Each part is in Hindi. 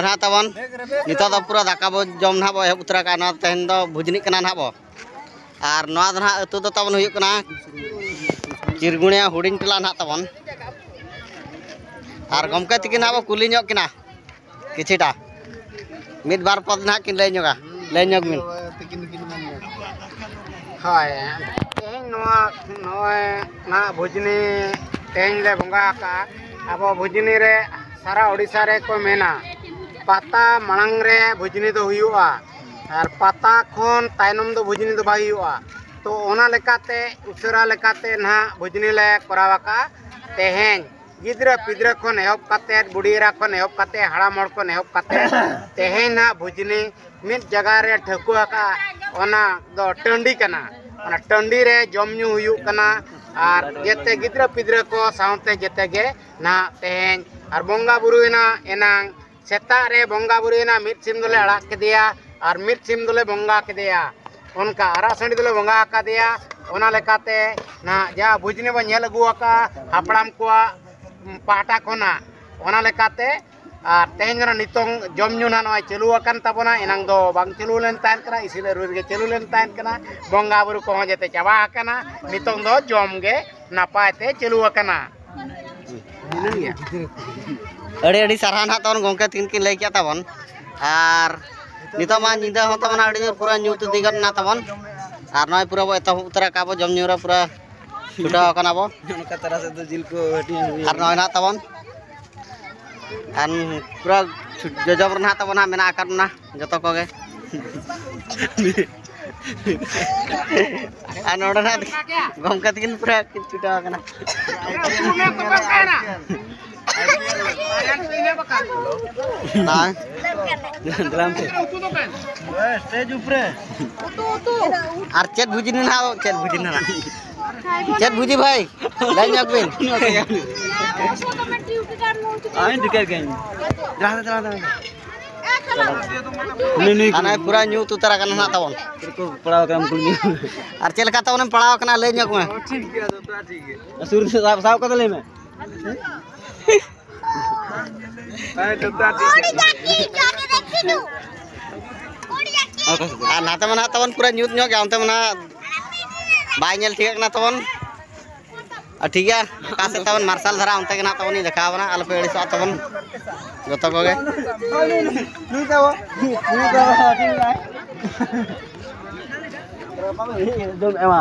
ना तबन नितो द पूरा दाका बो जम ना बो हे उतरा का ना तेन दो भुजनी कना ना बो आर नवा द ना अतु दो तबन हुयु कना चिरगुणिया हुडिंग टला ना तबन आर गमके तिकिन ना बो कुली ᱧᱚᱜ किना किछिटा मिद बार पद ना किन ले ᱧᱚᱜᱟ ले ᱧᱚᱜ मिन हाय तेन नवा नय ना भुजनी तेन ले बंगा का अब भुजनी रे सारा ओडिसा रे को मेना पाता मांग रे भुजनी दो हुआ और पाता खन तायनम दो भुजनी दो बाई हुआ तो ओना लेकाते उसरा लेकाते ना भुजनी ले करावा का तेहेन गिद्रा पिद्रा खन एहब काते बुढ़ीरा खन एहब काते हाड़ाम हड़ खन एहब काते तेहेन ना भुजनी मिद जगह रे ठकुआ का ओना दो टंडी कना ओना टंडी रे जमन्यू हुयु कना और जेते गिद्रा पिद्रा को साउते जेते गे ना तेहेन और बंगा बुरुना एनांग सेता रे बंगा बुरुना मिद सिम दोले अड़ा केदिया और मिद सिम दोले बंगा केदिया उनका आरासंडी दोले बंगा कादिया ओना लेकाते ना जा भुजनी बा नेल अगुआका हापड़ाम कोआ पाटा कोना ओना लेकाते और तेहेन ना नितोंग जमन्यू ना नय चालू आकान ताबोना एनांग दो बांग चालू लेन तान कना इसिले रुर गे चालू लेन तान कना बंगा बुरु को जेते चाबा आकाना नितोंग दो जम गे नापायते चालू आकाना अड़ी अड़ी सारा ना तबन गमके तिकिन किन ले किया तबन आर नितो मा निदा हो तबन अड़ी पूरा न्यूत दिगत ना तबन आर नय पूरा बो एतो उतरा का बो जमन्यू रे पूरा छुटा कना बो उनका तरह से तो जिल को हटी आर नय ना तबन आन पूरा जजबर ना तबन ना मेना आकार ना जतो को गे आन ओडा ना गमके तिकिन पूरा छुटा कना स्टेज ऊपर आर चेत भुजी ना चेत भुजी भाई ले ᱧᱚᱜ बिन आइन दिकर गए चला आना पूरा न्यू तुतरा कना ना तबन को पड़ाव काम कुल आर चेल का तबन पड़ाव कना ले ᱧᱚᱜ में ठीक है तो ठीक है असुर से साफ कर ले मैं आए तो नाते मना तबन पूरा न्यूत ᱧᱚᱜ ᱜᱮ ᱚᱱᱛᱮ मना बाय नेल ठीक ना तबन ठीक है का से तबन मार्शल धरा उनते के ना तबन देखावना अलपे एड़ी सा तबन जतो को गे नी जाओ दम एमा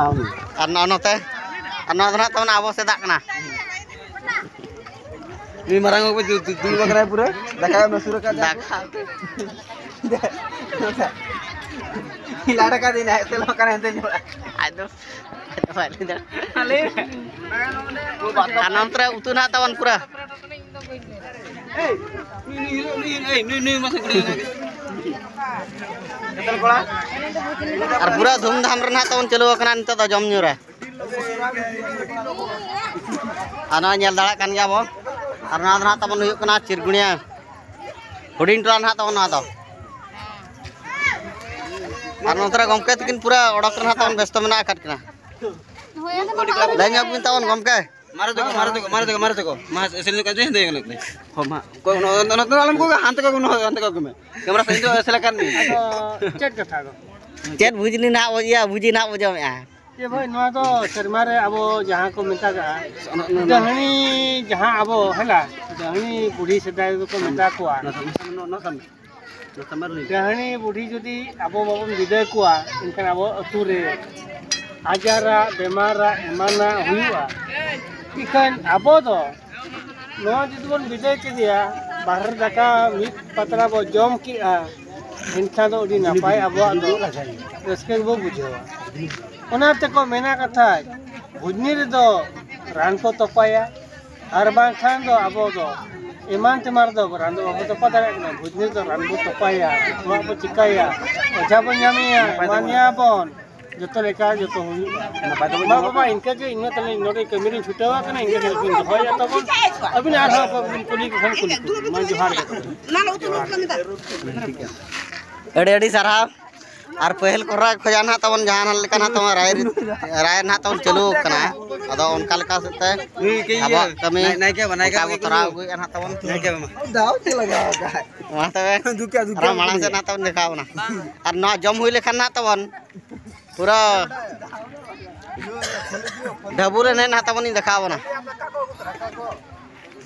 आर नते आर न धरा तबन आबो से दाक ना नी मरंग को दी बकरा पूरा देखा मैं सुर का दाका लाड़ा का दिन है तेल मकान है आदो वाली दा अले अनंतरा उतु ना तबन पूरा नी मसे कुड़ी केतल कोड़ा और पूरा धूमधाम रना तबन चलो कना नितो द जम न्यू रे आना नेल दाड़ा कान गया बो और ना ना तबन हुयु कना चिरगुणिया हुडिंग टला ना तबन ना दो और नोतरा गमके तिकिन पूरा ओडक रना तबन व्यस्त मेना आकाट कना ले ᱧᱚᱜ बिन तबन गमके मारे देखो मा एसेल का दे दे गलत हो मा को न आलम को हांत को में कैमरा सही तो एसेल कर नी चेट कथा गो चेत भुजनी ना ओजिया भुजी ना ओजम आ ये भाई नवा तो शर्मा रे अब जहां को मेता का दहनी जहां अब हला दहनी बुढ़ी सदाय को मेता कोआ दहनी बुढ़ी जदी अब बाबन विदय कोआ इनखान अब अतु रे आजारा बेमारा एमाना हुआ इखान अब दो नवा जदी बन विदय के दिया बाहर दाका मित पतरा बो जम की इनखान दो डी नापाय अब दो रस्के बो बुझेवा ओनाते को मेना कथा भुजनी रे दो रान को तोपाया और बांखान दो अब दो ईमान तेमार दो रान दो अब तोपा दारे ना भुजनी दो रान को तोपाया नवा बो चिकाया ओझा बो ᱧᱟᱢᱤया मानिया बन जतो लेका जतो हुई बाबा इनका के इन तले नोटे कमिरी छुटावा कना इनके बिन होया तबन अबिन आर हो बिन कुली खन कुली मा जोहार ठीक है एड़ी एड़ी सारा और पहल कोरा खोजा ना तवन जहां लेका ना तवन राय ना तवन चलू कना अदो उनका लेका सते अब कमी नहीं क्या बनाएगा का तोरा गु ना तवन नहीं क्या दाव ते लगाओ का वहां तबे दुकिया अरे माला से ना तवन देखाव ना और ना जम हुई लेखन ना तवन पूरा ढबुरे ने ना तवन देखाव ना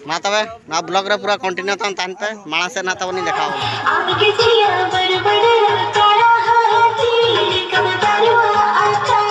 मा तबे ना ब्लॉग रे पूरा कंटिन्यू तन तानते माला से ना तवन देखाव ना आपके जिया बड़बड़ काला हाथी कब तारवा आता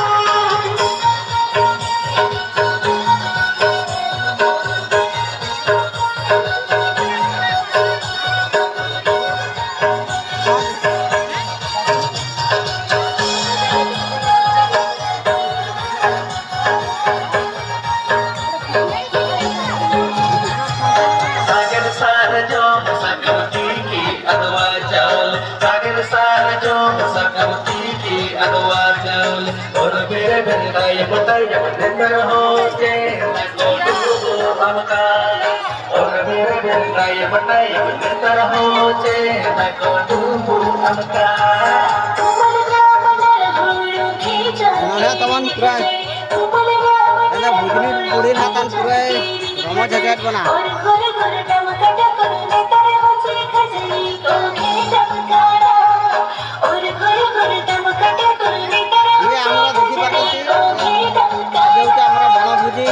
तवन पूरा एना भुजनी बुढ़ी नातन पूरा रमो जगत बना और घर घर टमकटा करने तारे होचे खजली को टमकारा और घर घर टमकटा करने तारे ये हमरा देखि पाती को टमकारा जो के हमरा बड़ा भुजी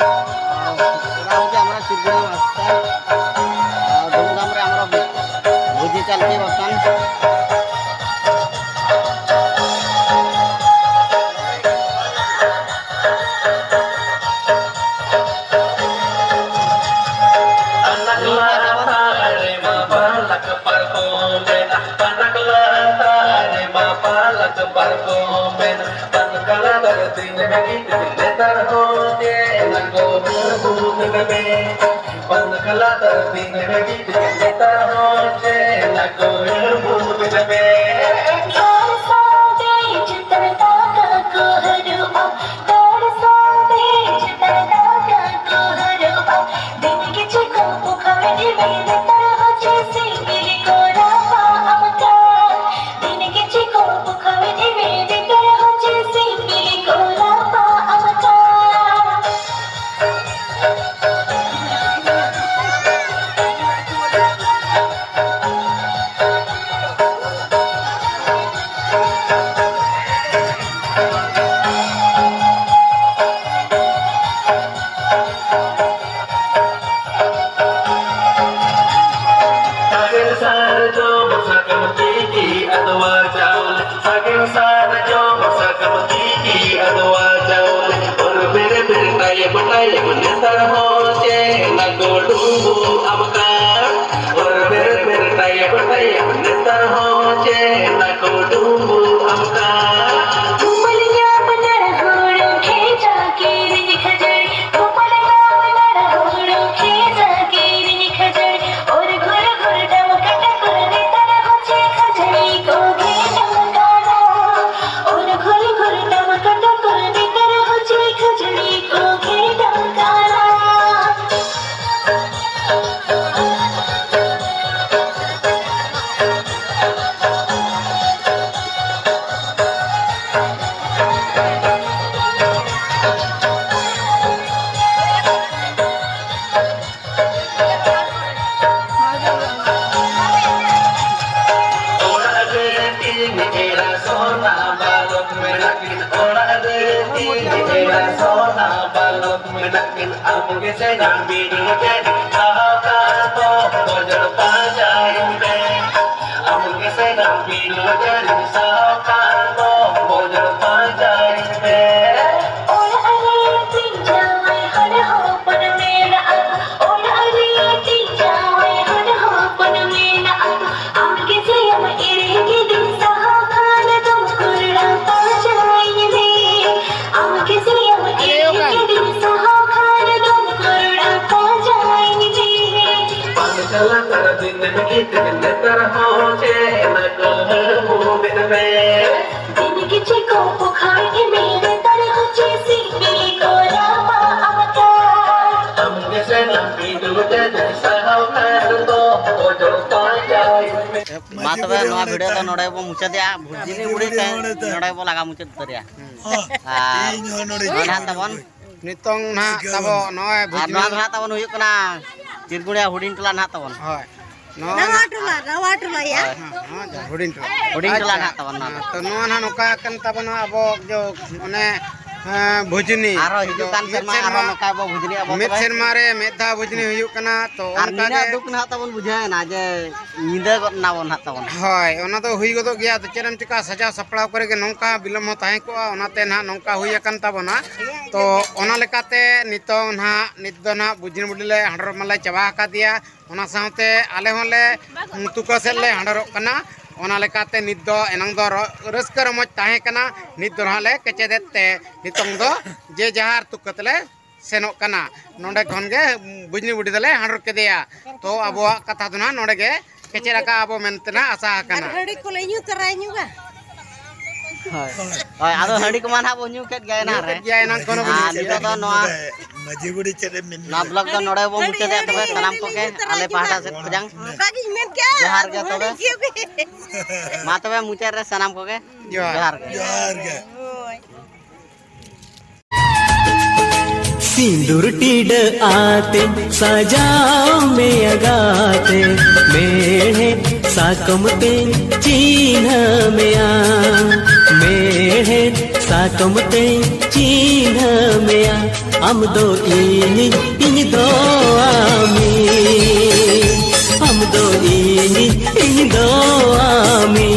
पूरा हो के हमरा चिड़िया वास्ता धूमधाम रे हमरा भुजी चलती बर्तन मा तबे नवा वीडियो तो नोडे बो मुचादिया भुजिनी उड़ी ते नोडे बो लगा मुचाद तरिया आ तबन नितों ना तबो नोए আর भुजनी নয়া ধরা তবন হুইক না চিরগুড়িয়া হুডিং টলা না তবন হয় Nawa tula ya. हुडिंग হুডিং টলা না তবন না तो नोआ ना नोका कन तबन अब जो माने भुजनी আরো হিজুকান শর্মা আরো নকা বো ভুজিনি আবো मित शर्मा रे मेधा भुजनी हुयुक कना तो আর उनका নিনা দুক না তবন বুঝায় না যে নিদা গত না বন না তবন হয় ओना तो हुई गदो गया तो चेरम चिका सजा सपड़ाव करे के नौका बिलम ताहे को ओनाते ना नौका हुई अकन तबना तो ओना लेकाते नितो ना नित दो ना बुजिन बुडले हंडर मले चबा का दिया ओना साथे आले होले तुका सेले हंडर कना ओना लेकाते नित दो एनंग दो रस्क रमज ताहे कना नित दो हाले कचे देते नितों दो जे जहार तुकतले सेनो कना नोंडे खन गे बुजनी बुडी दले हंडर के दिया तो अबो कथा दुना नोंडे गे कचे रका अबो मेंतना आशा कना Hari ko lenyu teranyu ga. হয় আদো হাড়ি কমান হাবো নিউ কেট গায় না রে या एनंग कोनो আর নিতো তো নয়া मजे बुड़ी चले मिन ना ब्लॉग तो नोडे बो मुचे दे तबे सलाम को के आले पाहटा से खजंग Kagi men kya? जोहार के तबे मा तबे मुचे रे सलाम को के जोहार के यार के सिंदूर टीड आते सजाओ में अगाते मेढ़े साकमते चिन्ह में आ मेढ़े साकमते चिन्ह में आ हम दो इन दो आमी हम दो इन दो आमी